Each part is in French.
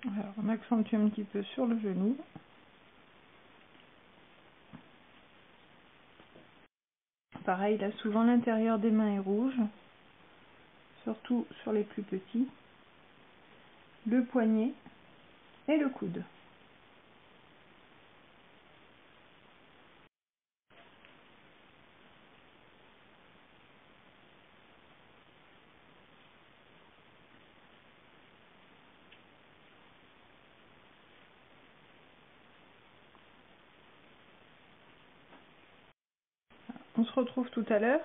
Alors, on accentue un petit peu sur le genou. Pareil, là, souvent l'intérieur des mains est rouge, surtout sur les plus petits. Le poignet et le coude. On se retrouve tout à l'heure.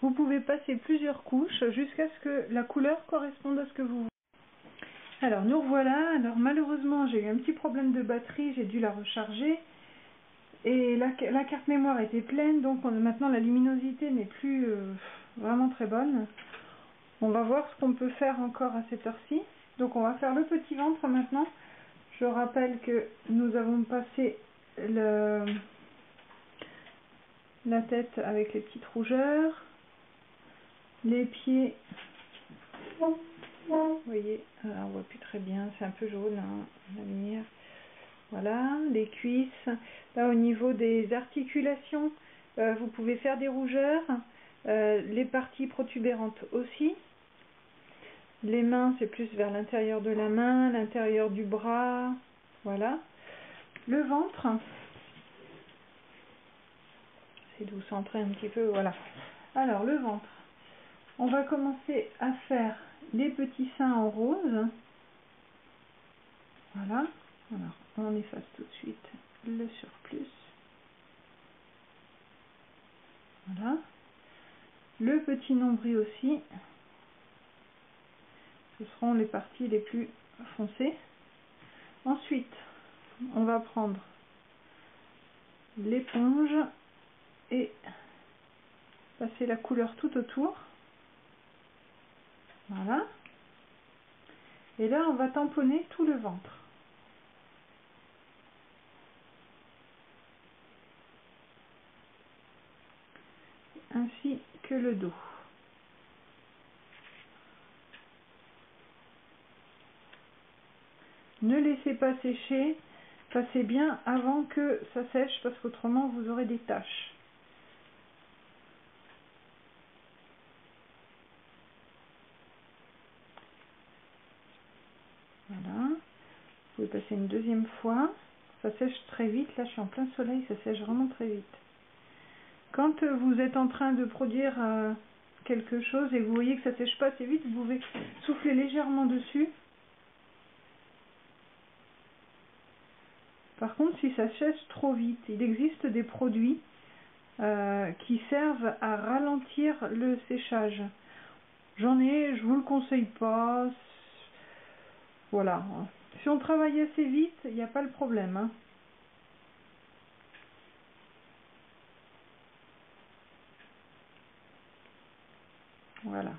Vous pouvez passer plusieurs couches jusqu'à ce que la couleur corresponde à ce que vous voulez. Alors nous revoilà. Alors malheureusement j'ai eu un petit problème de batterie, j'ai dû la recharger et la carte mémoire était pleine, donc maintenant la luminosité n'est plus vraiment très bonne. On va voir ce qu'on peut faire encore à cette heure-ci. Donc on va faire le petit ventre maintenant. Je rappelle que nous avons passé la tête avec les petites rougeurs, les pieds, vous voyez, on voit plus très bien, c'est un peu jaune hein, la lumière. Voilà, les cuisses. Là au niveau des articulations, vous pouvez faire des rougeurs, les parties protubérantes aussi. Les mains, c'est plus vers l'intérieur de la main, l'intérieur du bras, voilà. Le ventre, c'est de vous centrer un petit peu, voilà. Alors le ventre, on va commencer à faire les petits seins en rose. Voilà. Alors on efface tout de suite le surplus. Voilà. Le petit nombril aussi. Ce seront les parties les plus foncées. Ensuite, on va prendre l'éponge et passer la couleur tout autour. Voilà. Et là, on va tamponner tout le ventre. Ainsi que le dos. Ne laissez pas sécher, passez bien avant que ça sèche parce qu'autrement vous aurez des taches. Voilà. Vous pouvez passer une deuxième fois. Ça sèche très vite. Là, je suis en plein soleil, ça sèche vraiment très vite. Quand vous êtes en train de produire quelque chose et que vous voyez que ça sèche pas assez vite, vous pouvez souffler légèrement dessus. Par contre, si ça sèche trop vite, il existe des produits qui servent à ralentir le séchage. J'en ai, je vous le conseille pas. Voilà. Si on travaille assez vite, il n'y a pas le problème. Hein. Voilà.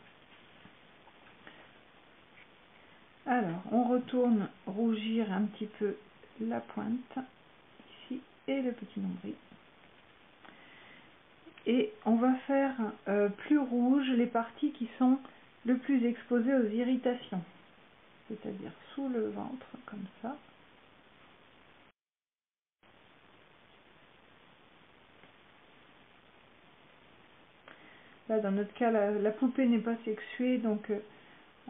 Alors, on retourne rougir un petit peu la pointe, ici, et le petit nombril. Et on va faire plus rouge les parties qui sont le plus exposées aux irritations. C'est-à-dire sous le ventre, comme ça. Là, dans notre cas, la poupée n'est pas sexuée, donc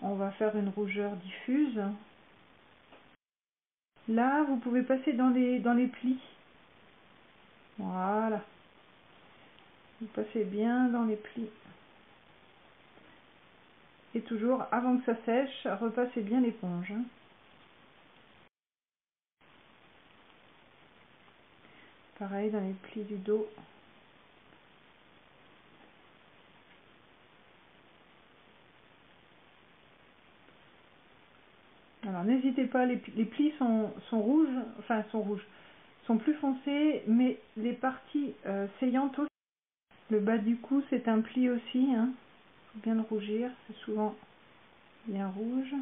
on va faire une rougeur diffuse. Là, vous pouvez passer dans les plis. Voilà. Vous passez bien dans les plis. Et toujours, avant que ça sèche, repassez bien l'éponge. Pareil dans les plis du dos. Alors n'hésitez pas, les plis sont rouges, enfin sont plus foncés, mais les parties saillantes aussi. Le bas du cou c'est un pli aussi, hein. Faut bien le rougir, c'est souvent bien rouge.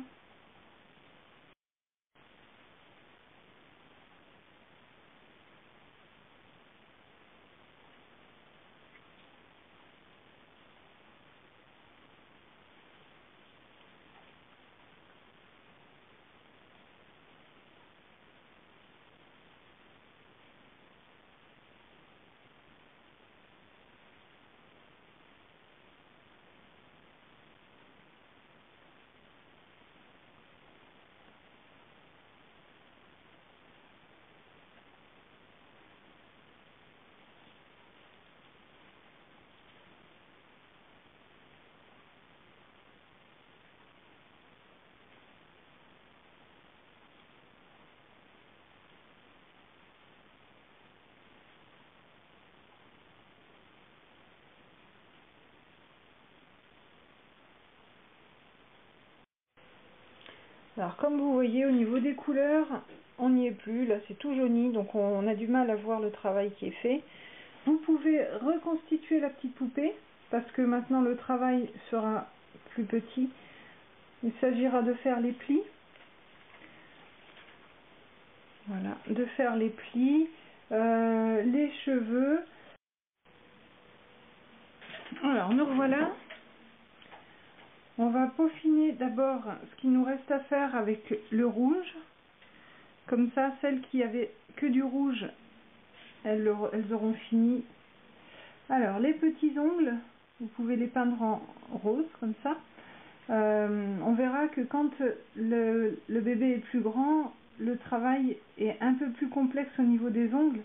Alors comme vous voyez, au niveau des couleurs, on n'y est plus, là c'est tout jauni, donc on a du mal à voir le travail qui est fait. Vous pouvez reconstituer la petite poupée, parce que maintenant le travail sera plus petit. Il s'agira de faire les plis. Voilà, de faire les plis, les cheveux. Alors nous revoilà. On va peaufiner d'abord ce qu'il nous reste à faire avec le rouge. Comme ça, celles qui avaient que du rouge, elles auront fini. Alors, les petits ongles, vous pouvez les peindre en rose, comme ça. On verra que quand le bébé est plus grand, le travail est un peu plus complexe au niveau des ongles.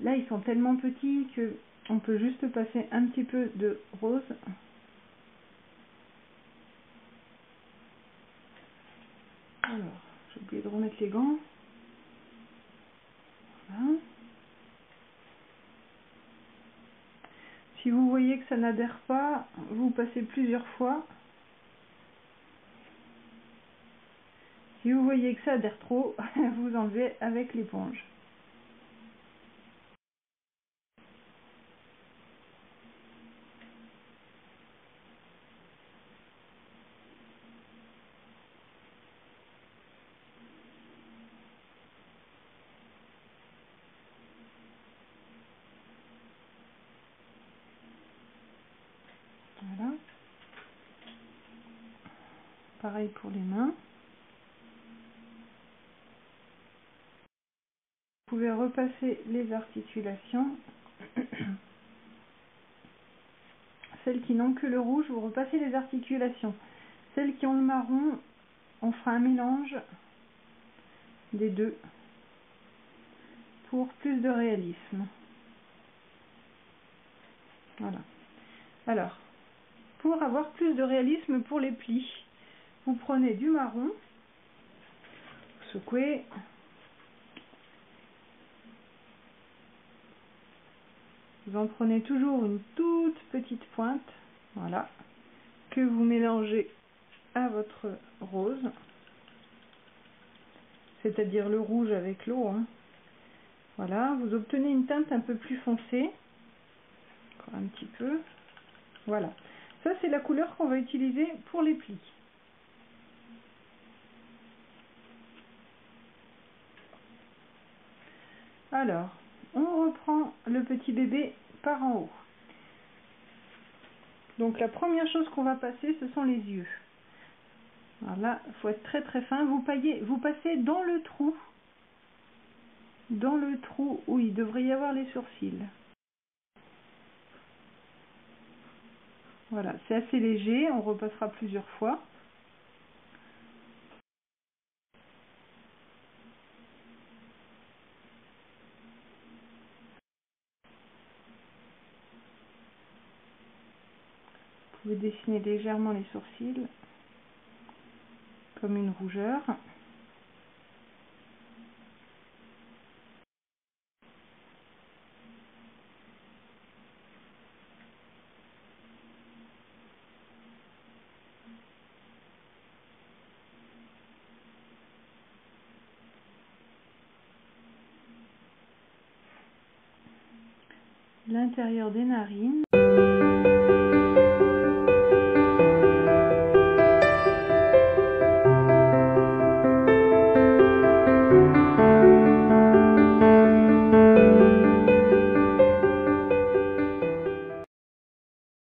Là, ils sont tellement petits que on peut juste passer un petit peu de rose. Alors, j'ai oublié de remettre les gants. Voilà. Si vous voyez que ça n'adhère pas, vous passez plusieurs fois. Si vous voyez que ça adhère trop, vous enlevez avec l'éponge. Voilà. Pareil pour les mains. Vous pouvez repasser les articulations. Celles qui n'ont que le rouge, vous repassez les articulations. Celles qui ont le marron, on fera un mélange des deux pour plus de réalisme. Voilà. Alors, pour avoir plus de réalisme pour les plis, vous prenez du marron, vous secouez, vous en prenez toujours une toute petite pointe, voilà, que vous mélangez à votre rose, c'est-à-dire le rouge avec l'eau, hein. Voilà, vous obtenez une teinte un peu plus foncée, encore un petit peu, voilà. Ça, c'est la couleur qu'on va utiliser pour les plis. Alors, on reprend le petit bébé par en haut. Donc la première chose qu'on va passer, ce sont les yeux. Alors là, il faut être très très fin. Vous passez dans le trou où il devrait y avoir les sourcils. Voilà, c'est assez léger, on repassera plusieurs fois. Vous pouvez dessiner légèrement les sourcils, comme une rougeur. L'intérieur des narines.